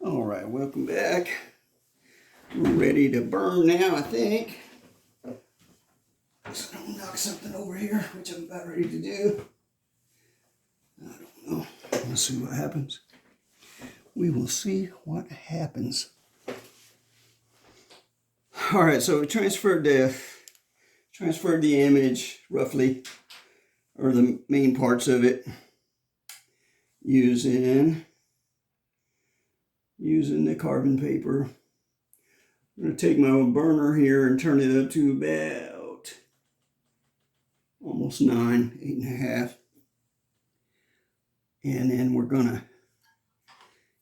All right, welcome back. We're ready to burn now, I think. So I'm gonna knock something over here, which I'm about ready to do. I don't know. Let's see what happens. We will see what happens. All right, so we transferred the image roughly, or the main parts of it, using the carbon paper. I'm going to take my burner here and turn it up to about almost 9, 8.5. And then we're going to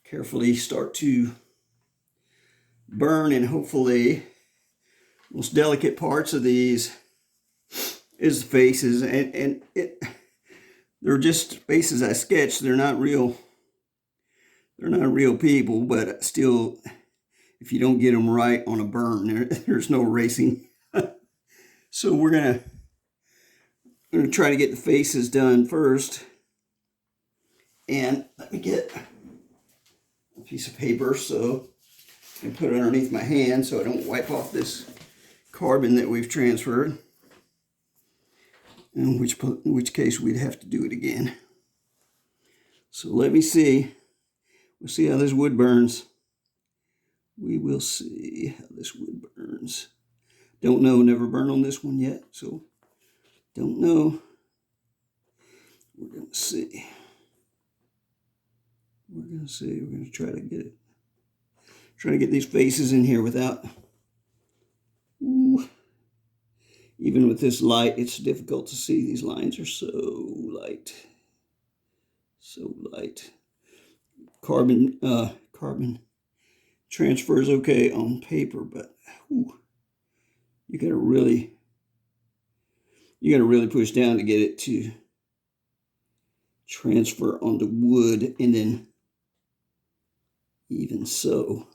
carefully start to burn, and hopefully most delicate parts of these is the faces, and they're just faces I sketched. They're not real people, but still, if you don't get them right on a burn, there's no erasing. So we're gonna try to get the faces done first. And let me get a piece of paper so I can put it underneath my hand so I don't wipe off this carbon that we've transferred. In which case we'd have to do it again. So let me see. We'll see how this wood burns. We will see how this wood burns. Don't know, never burned on this one yet, so don't know. We're gonna see. We're gonna try to get these faces in here without. Ooh. Even with this light, it's difficult to see. These lines are so light. So light. Carbon transfers okay on paper, but you gotta really push down to get it to transfer onto wood, and then even so,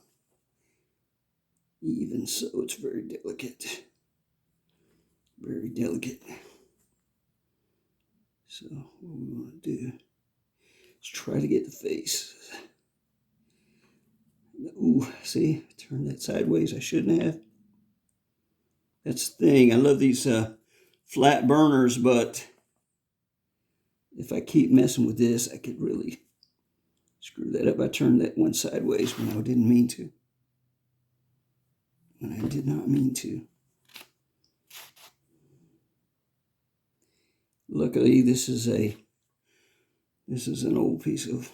it's very delicate. Very delicate. So what we want to do is try to get the face. Ooh, see, turn that sideways. I shouldn't have. That's the thing. I love these flat burners, but if I keep messing with this, I could really screw that up. I turned that one sideways when I didn't mean to. When I did not mean to. Luckily, this is an old piece of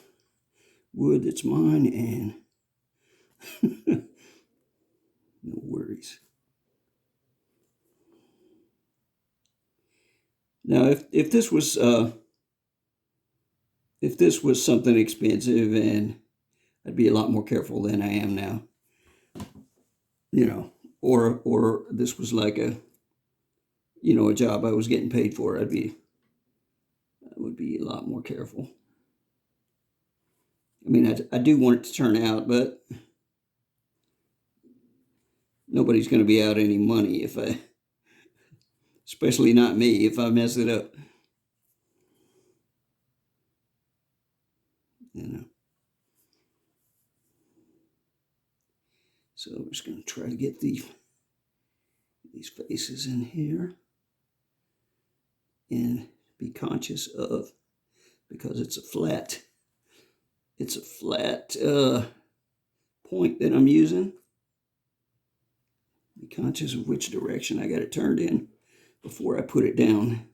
wood that's mine, and no worries. Now, if this was something expensive, and I'd be a lot more careful than I am now, or this was like a job I was getting paid for, I would be a lot more careful. I mean, I do want it to turn out, but nobody's going to be out any money especially not me, if I mess it up. So we're just going to try to get these faces in here and be conscious of, because it's a flat point that I'm using. Be conscious of which direction I got it turned in before I put it down,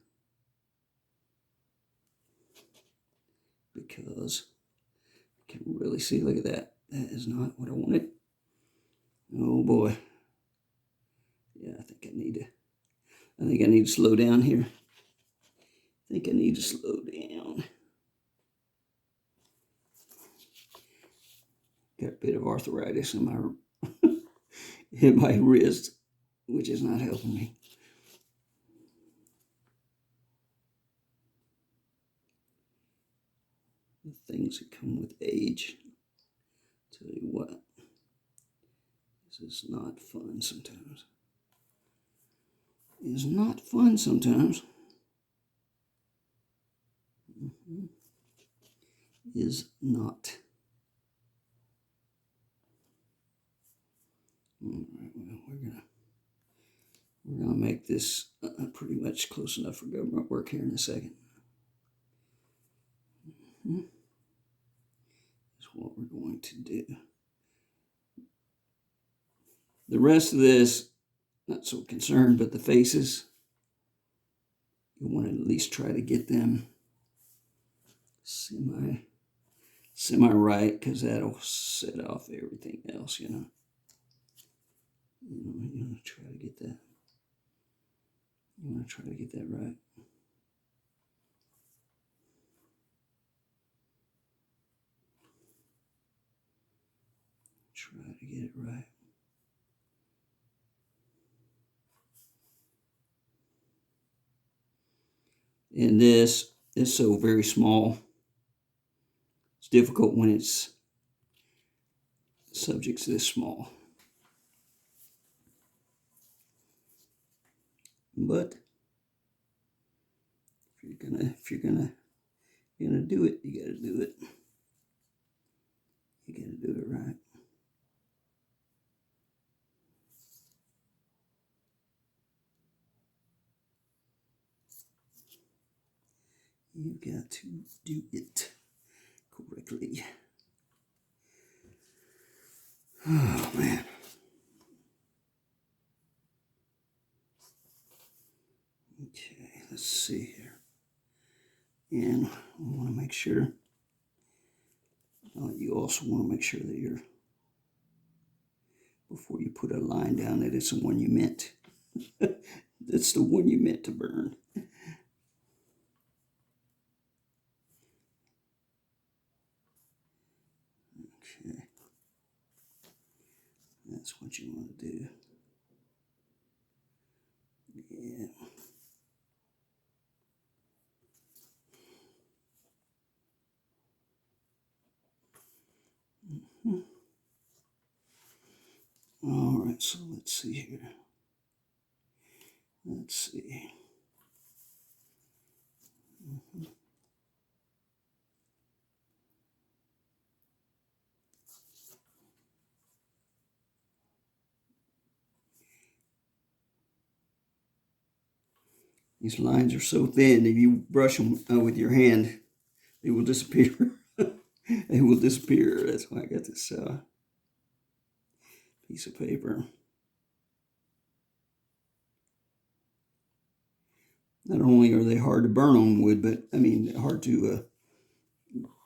because I can really see, look at that. That is not what I wanted. Oh boy. Yeah, I think I need to slow down here. I think I need to slow down. Got a bit of arthritis in my wrist, which is not helping me. The things that come with age. Tell you what, this is not fun sometimes. It's not fun sometimes. Is not. All right, well, we're gonna make this pretty much close enough for government work here in a second. That's what we're going to do. The rest of this, not so concerned, but the faces, you want to at least try to get them semi right, because that'll set off everything else, you know. You want to try to get that. You want to try to get that right. Try to get it right. And this is so very small. It's difficult when it's subjects this small. But if you're gonna do it, you gotta do it. You gotta do it right. You got to do it correctly. Oh man. Okay, let's see here. And we want to make sure. You also want to make sure that you're, before you put a line down, that it's the one you meant. That's the one you meant to burn. Okay. That's what you want to do. Yeah. All right, so let's see here. Let's see. These lines are so thin, if you brush them with your hand, they will disappear. They will disappear. That's why I got this piece of paper. Not only are they hard to burn on wood, but I mean, hard to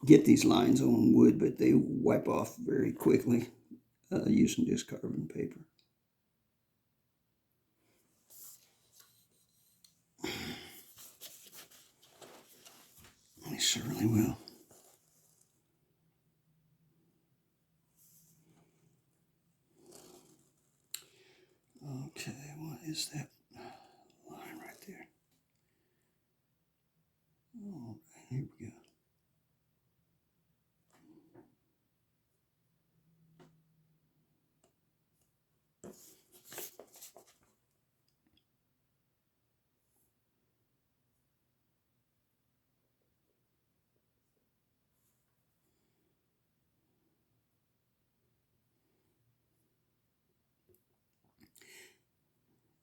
get these lines on wood, but they wipe off very quickly using just carbon paper. They certainly will. Okay, what is that line right there? Oh, here we go.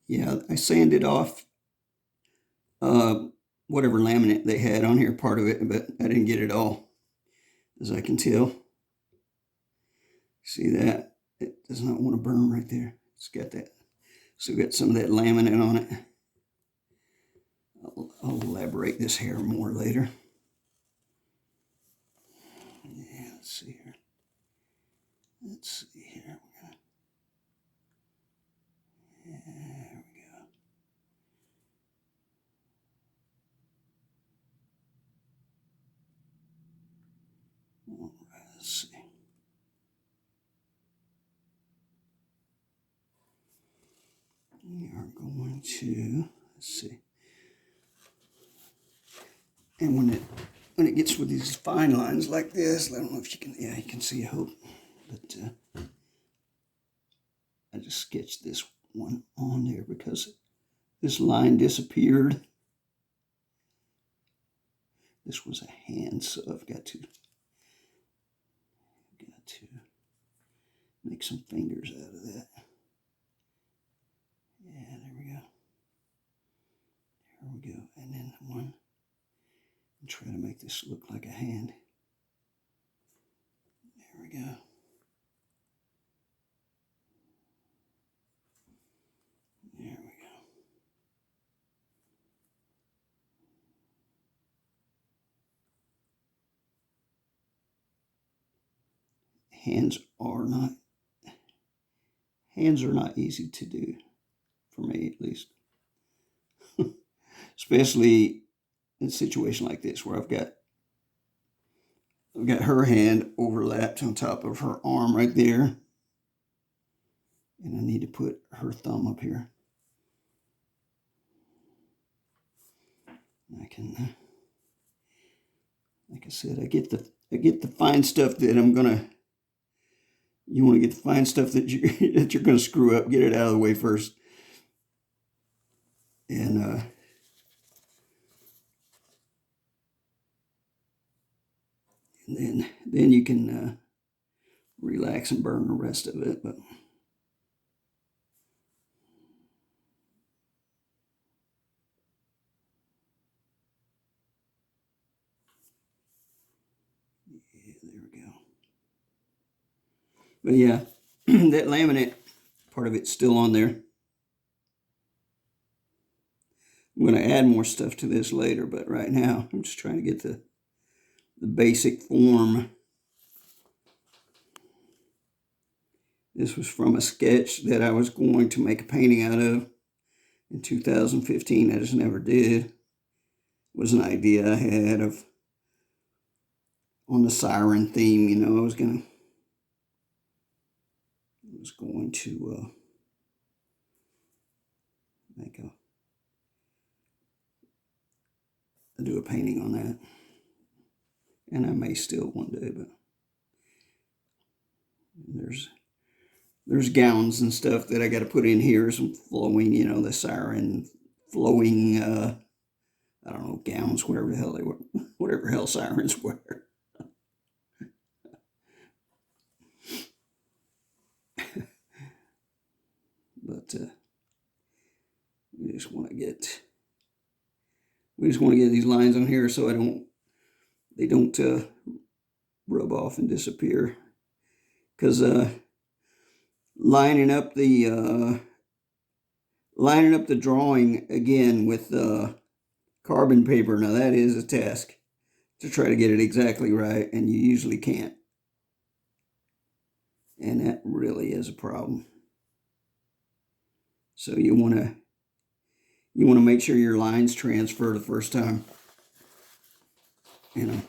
Yeah, I sanded off whatever laminate they had on here, part of it, but I didn't get it all, as I can tell. See that? It does not want to burn right there. It's got that. So got some of that laminate on it. I'll elaborate this hair more later. Yeah, let's see here. Let's see here. There we go. All right, let's see. We are going to, let's see. And when it gets with these fine lines like this, I don't know if you can, yeah, you can see, I hope, but I just sketched this one on there because this line disappeared. This was a hand, so I've got to make some fingers out of that. hands are not easy to do, for me at least. Especially in a situation like this where I've got her hand overlapped on top of her arm right there. And I need to put her thumb up here. I can, like I said, I get the fine stuff that I'm gonna. You want to get the fine stuff that you're gonna screw up. Get it out of the way first, and then you can relax and burn the rest of it. But yeah, there we go. But yeah, that laminate part of it's still on there. I'm going to add more stuff to this later, but right now I'm just trying to get the basic form. This was from a sketch that I was going to make a painting out of in 2015. I just never did. It was an idea I had on the siren theme. You know, I was going to do a painting on that, and I may still one day. But there's gowns and stuff that I got to put in here, some flowing, you know, the siren flowing, I don't know, gowns, whatever the hell they were, whatever hell sirens wear. But we just want to get these lines on here so they don't rub off and disappear. Because lining up the drawing again with carbon paper, now that is a task to try to get it exactly right, and you usually can't. And that really is a problem. So you want to make sure your lines transfer the first time, you know,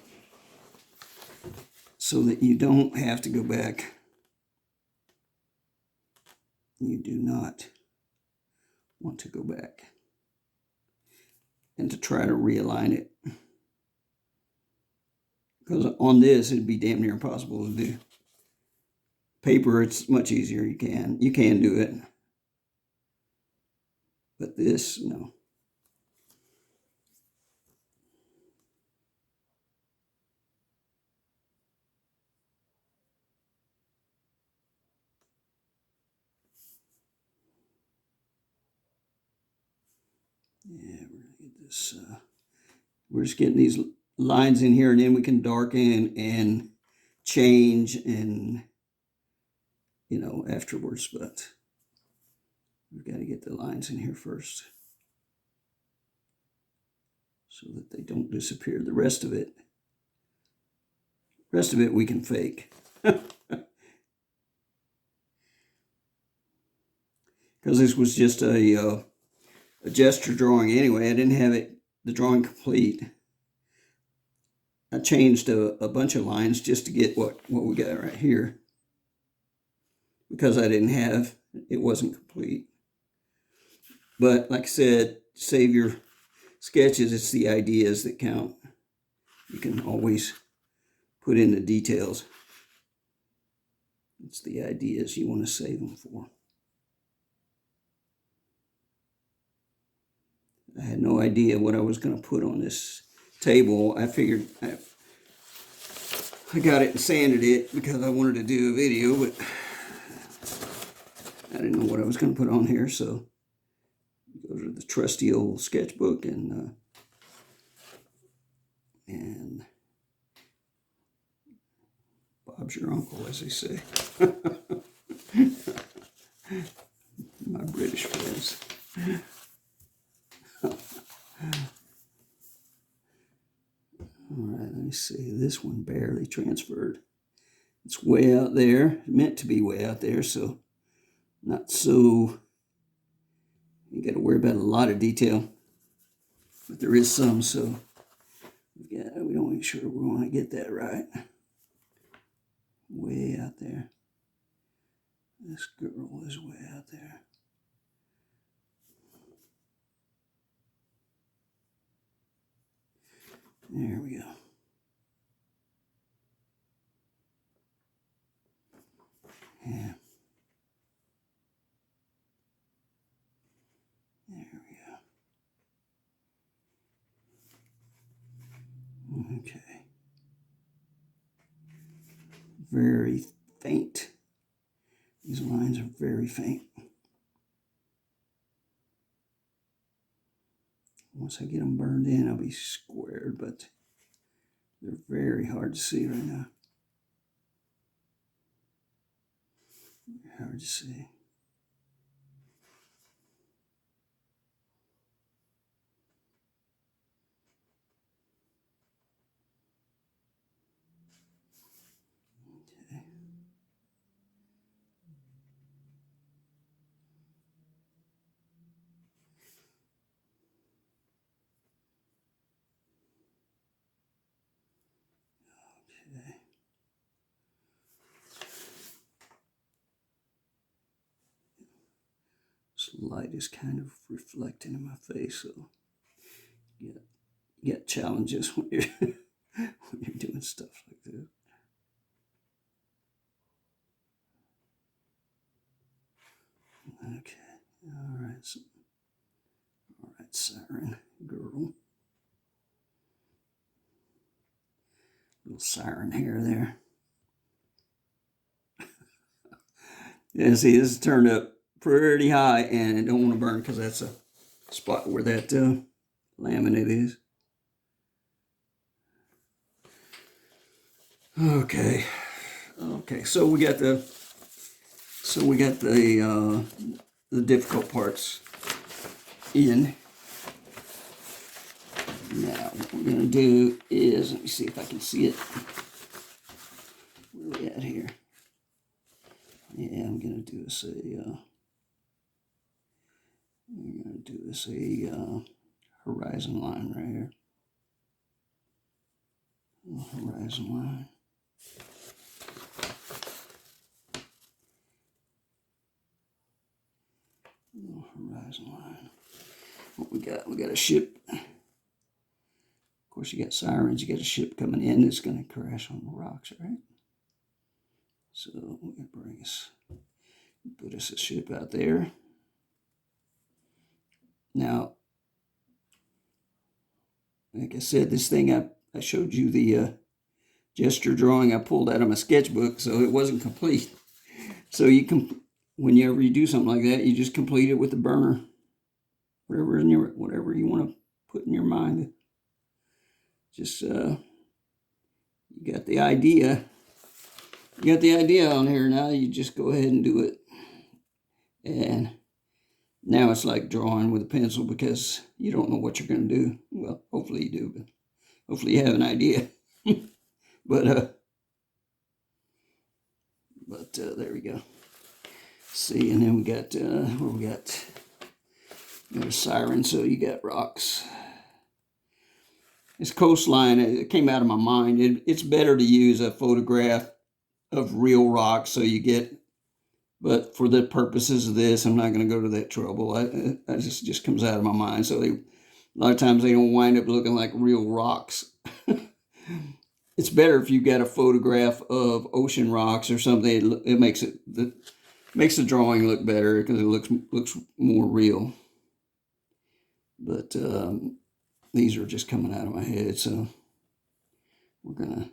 so that you don't have to go back. You do not want to go back and to try to realign it, because on this it'd be damn near impossible to do. Paper, it's much easier. You can do it, but this, no. Yeah, we're gonna get this. We're just getting these lines in here, and then we can darken and change, and you know, afterwards. But we've got to get the lines in here first, so that they don't disappear. The rest of it we can fake. Because this was just a gesture drawing anyway. I didn't have the drawing complete. I changed a bunch of lines just to get what we got right here, because I didn't have, it wasn't complete. But like I said, save your sketches. It's the ideas that count. You can always put in the details. It's the ideas you want to save them for. I had no idea what I was going to put on this table. I figured I got it and sanded it because I wanted to do a video, but I didn't know what I was going to put on here. So go to the trusty old sketchbook and Bob's your uncle, as they say. My British friends. All right, let me see. This one barely transferred. It's way out there, meant to be way out there, so not so, you got to worry about a lot of detail, but there is some, so we don't make sure we want to get that right. Way out there. This girl is way out there. There we go. Yeah. There we go. Okay. Very faint. These lines are very faint. Once I get them burned in, I'll be squared, but they're very hard to see right now. Hard to see. Okay. Okay. This light is kind of reflecting in my face, so you get challenges when you're when you're doing stuff like this. Okay. All right. So, all right, siren girl. Little siren hair there. Yeah, see, this is turned up pretty high, and I don't want to burn because that's a spot where that laminate is. Okay. Okay. So we got the difficult parts in. Now what we're gonna do is, let me see if I can see it. Where are we at here? Yeah, I'm gonna do this a horizon line right here. Horizon line. Horizon line. What we got? We got a ship. Of course, you got sirens. You got a ship coming in that's going to crash on the rocks, right? So we're going to put us a ship out there. Now, like I said, this thing I showed you the gesture drawing I pulled out of my sketchbook, so it wasn't complete. So you can, whenever you do something like that, you just complete it with the burner, whatever you want to put in your mind. Just you got the idea. You got the idea on here now. You just go ahead and do it. And now it's like drawing with a pencil because you don't know what you're going to do. Well, hopefully you do, but hopefully you have an idea. but there we go. See, and then we got where we got a siren. So you got rocks. This coastline, it came out of my mind. It's better to use a photograph of real rocks so you get, but for the purposes of this, I'm not going to go to that trouble. I just comes out of my mind. So a lot of times they don't wind up looking like real rocks. It's better if you got a photograph of ocean rocks or something. It makes the drawing look better because it looks more real. But these are just coming out of my head, so we're gonna.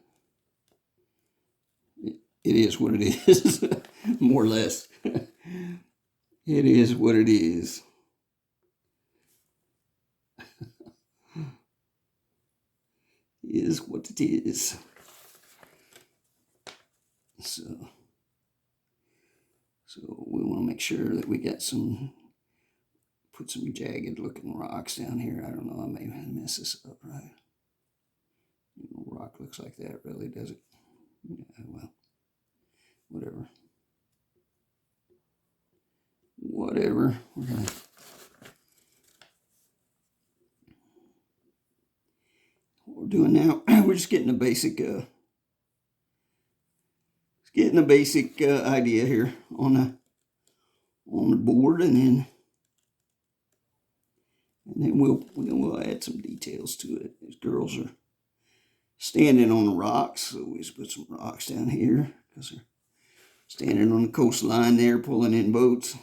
It is what it is, more or less. It is what it is. It is what it is. So we want to make sure that we got put some jagged looking rocks down here. I don't know, I may mess this up, right? Rock looks like that, really, does it? Yeah, well. whatever. Whatever. What we're doing now, we're just getting a basic idea here on the board, and then we'll add some details to it. These girls are standing on the rocks, so we just put some rocks down here because they're standing on the coastline there, pulling in boats.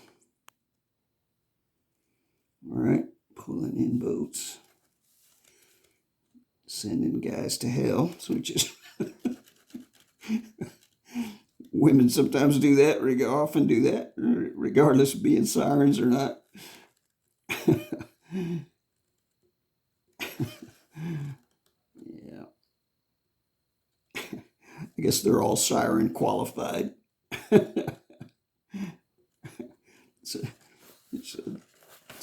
All right, pulling in boats, sending guys to hell. So we just women sometimes do that, often do that, regardless of being sirens or not. Yeah. I guess they're all siren qualified. it's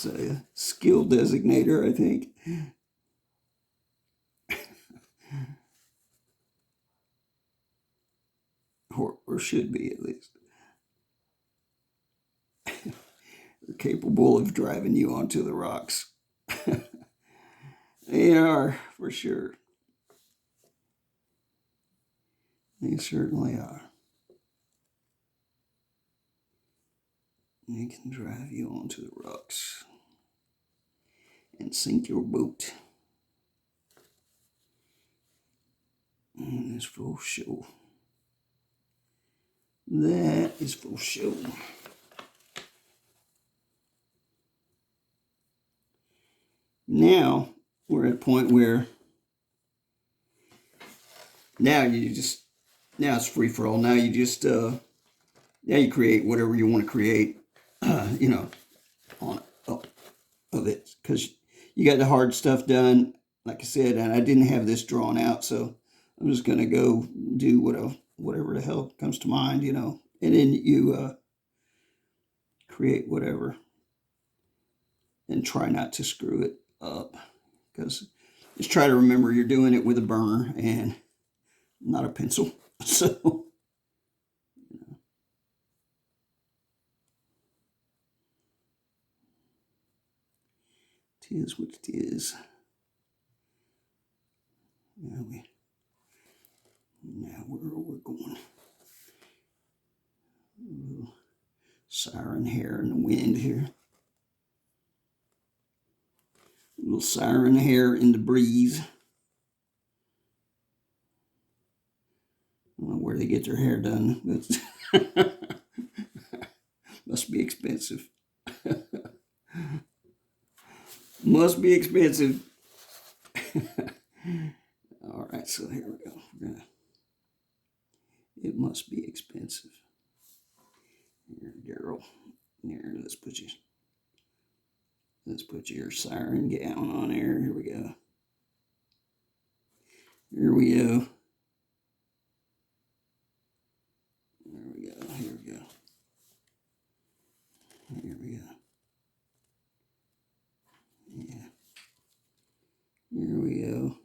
a skill designator, I think. Or should be, at least. They're capable of driving you onto the rocks. They are, for sure. They certainly are. They can drive you onto the rocks and sink your boat. And it's for show. That is for show. Now we're at a point where now it's free for all. Now you just now you create whatever you want to create, on of it, because you got the hard stuff done, like I said, and I didn't have this drawn out, so I'm just gonna go do whatever the hell comes to mind, and then you create whatever and try not to screw it up, because just try to remember you're doing it with a burner and not a pencil. So it is what it is. Now we're going. A little siren hair in the wind here. A little siren hair in the breeze. I don't know where they get their hair done, but must be expensive. Must be expensive. All right, so here we go. It must be expensive. Here, girl. Here, let's put your siren gown on there. Here we go. Here we go. There we go. Here we go. Here we go. Yeah. Here we go.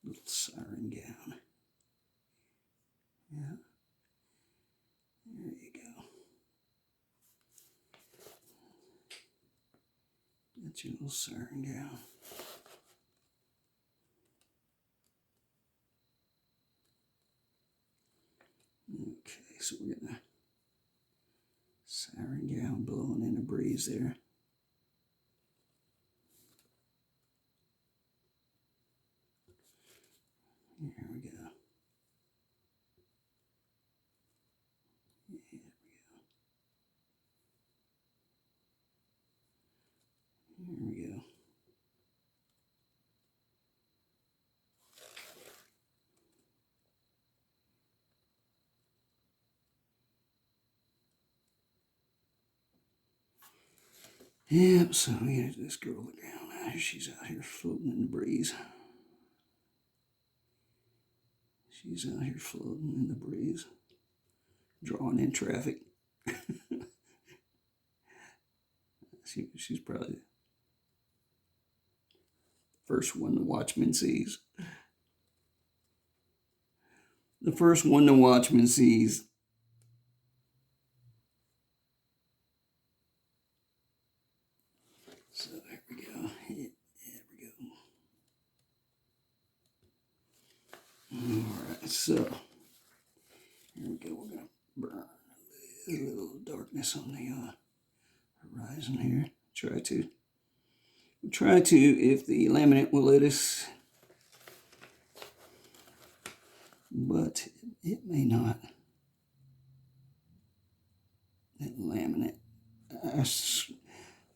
Little siren gown. Yeah. There you go. That's your little siren gown. Okay, so we're gonna siren gown blowing in a breeze there. Here we go. Here we go. Here we go. Yep, so here's this girl down there. She's out here floating in the breeze. She's out here floating in the breeze, drawing in traffic. She's probably the first one the watchman sees. the first one the watchman sees. So there we go. There we go. All right, so here we go. We're going to burn a little darkness on the horizon here. Try to, if the laminate will let us, but it may not. That laminate.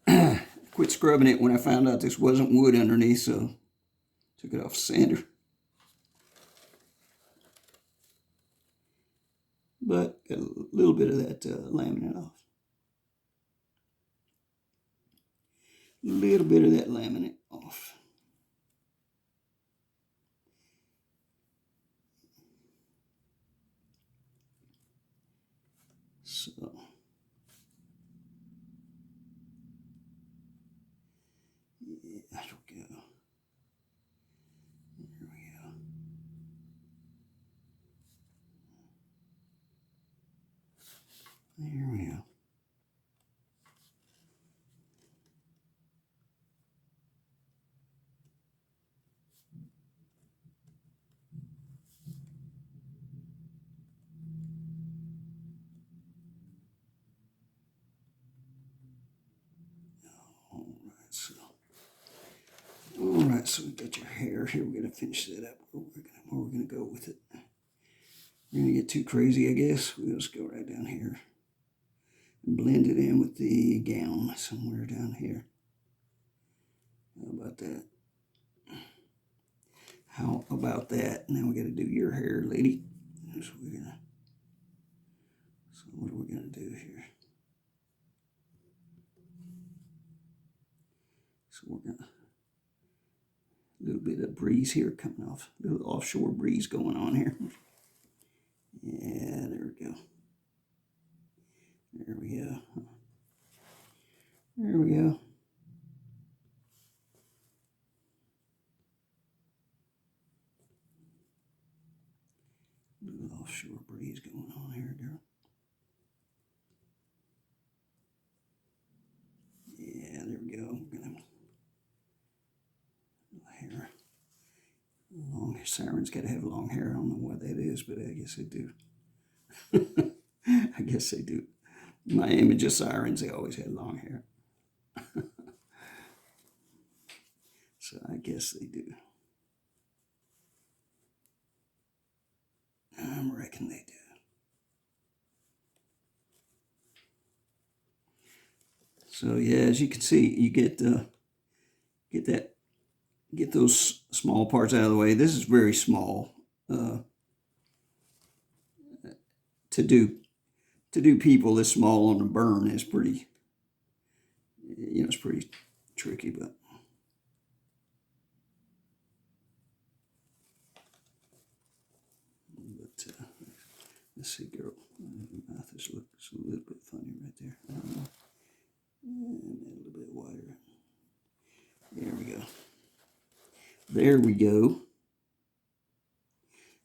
I quit scrubbing it when I found out this wasn't wood underneath, so took it off sander. But got a little bit of that laminate off. A little bit of that laminate off. So yeah, that'll go. There we go. There we go. All right, so we got your hair here. We're gonna finish that up. Where we're gonna go with it. We're gonna get too crazy, I guess. We'll just go right down here and blend it in with the gown somewhere down here. How about that? How about that? Now we got to do your hair, lady. So what are we gonna do here? So we're gonna a little bit of breeze here coming off, a little offshore breeze going on here. Yeah, there we go. There we go. There we go. A little offshore breeze going on here, girl. Yeah, there we go. We're gonna hair. Long sirens got to have long hair. I don't know what that is, but I guess they do. I guess they do. My image of sirens, they always had long hair. So I guess they do. I reckon they do. So yeah, as you can see, you get those small parts out of the way. This is very small. To do people this small on a burn is pretty, it's pretty tricky, but. Let's see, girl. My mouth looks a little bit funny right there. And a little bit wider. There we go. There we go.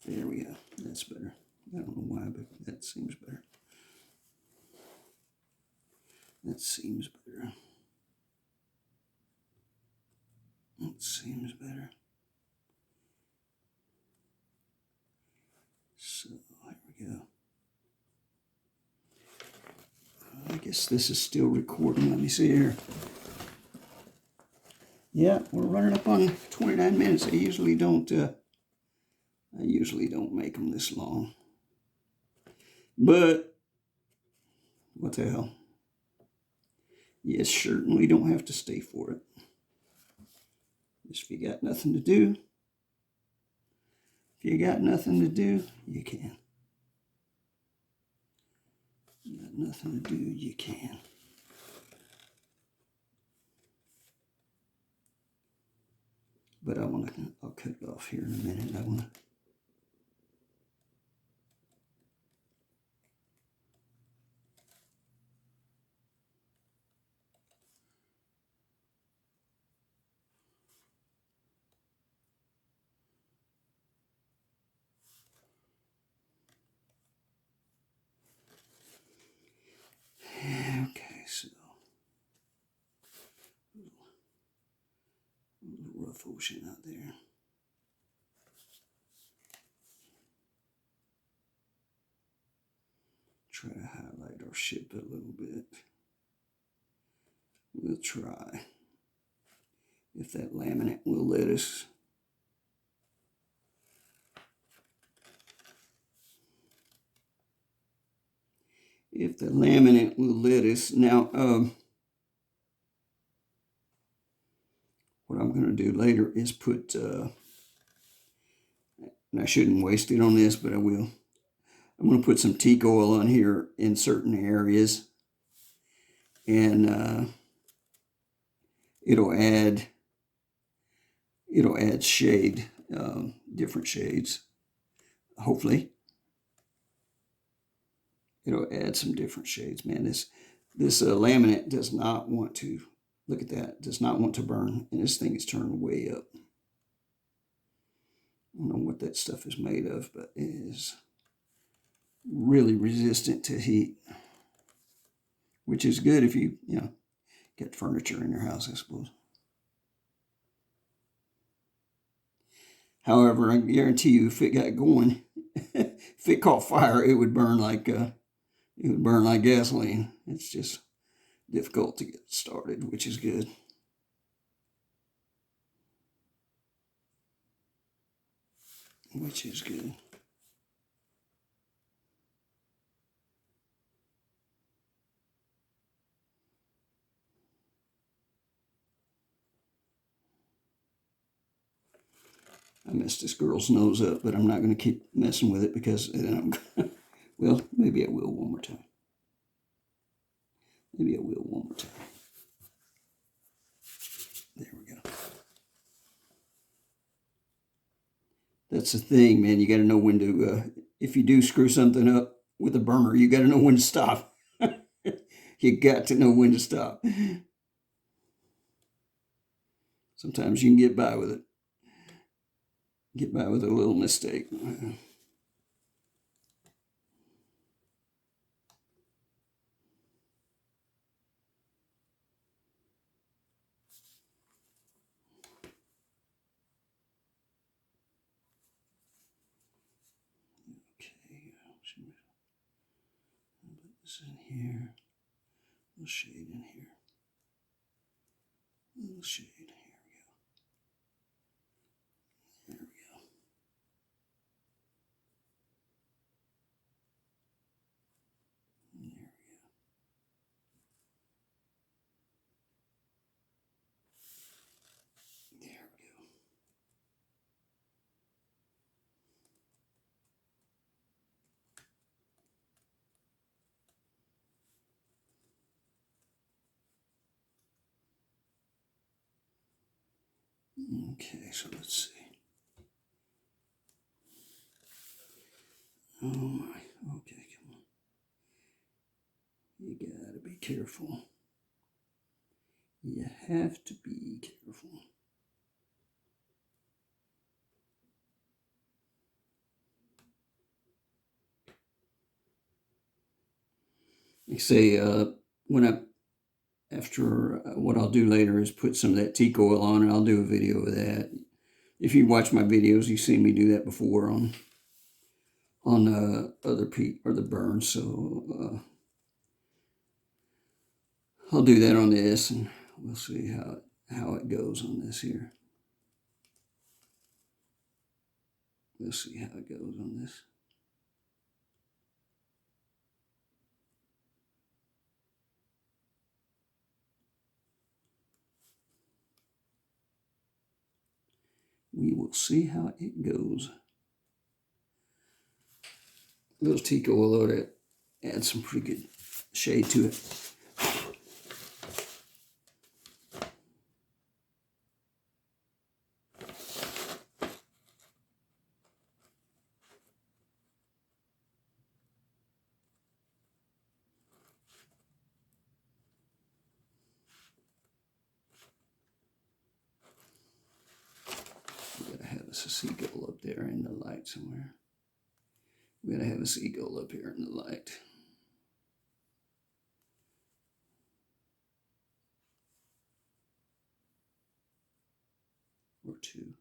There we go. That's better. I don't know why, but that seems better. That seems better. That seems better. So, there we go. I guess this is still recording. Let me see here. Yeah, we're running up on 29 minutes. I usually don't make them this long. But what the hell? You certainly don't have to stay for it. Just if you got nothing to do. If you got nothing to do, you can. You got nothing to do, you can. But I'll cut it off here in a minute. stuff ocean out there. Try to highlight our ship a little bit. We'll try. If that laminate will let us. If the laminate will let us. Now, what I'm going to do later is put, and I shouldn't waste it on this, but I will. I'm going to put some teak oil on here in certain areas, and it'll add shade, different shades. Hopefully, it'll add some different shades. Man, this laminate does not want to. Look at that. Does not want to burn, and this thing is turned way up. I don't know what that stuff is made of, but it is really resistant to heat, which is good if you get furniture in your house, I suppose. However, I guarantee you, if it got going, if it caught fire, it would burn like gasoline. It's just difficult to get started, which is good. Which is good. I messed this girl's nose up, but I'm not going to keep messing with it because then I'm well, maybe I will one more time. Maybe I will one more time. There we go. That's the thing, man. You got to know when to, if you do screw something up with a burner, you got to know when to stop. You got to know when to stop. Sometimes you can get by with it. Get by with a little mistake. Okay, I'll put this in here. A little shade in here. A little shade. Here we go. There we go. There we go. There we go. Okay, so let's see. Oh my, okay, come on. You gotta be careful. You have to be careful. Like say, what I'll do later is put some of that teak oil on, and I'll do a video of that. If you watch my videos, you've seen me do that before on other peat or the burn. So I'll do that on this, and we'll see how it goes on this here. We'll see how it goes on this. We will see how it goes. A little teak oil ought to add some pretty good shade to it. We gotta have us a seagull up there in the light somewhere. We gotta have a seagull up here in the light. Or 2.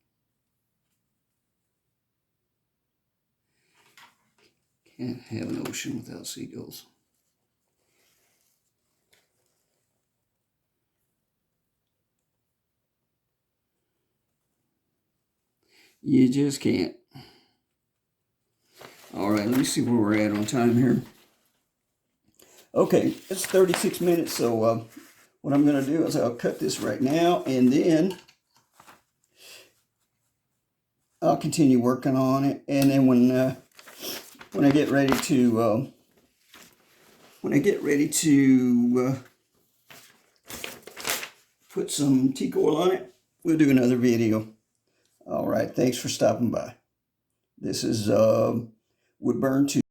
Can't have an ocean without seagulls. You just can't. All right, let me see where we're at on time here. Okay, it's 36 minutes, so what I'm going to do is I'll cut this right now, and then I'll continue working on it. And then when I get ready to put some teak oil on it, we'll do another video. All right, thanks for stopping by. This is Wood Burn 2.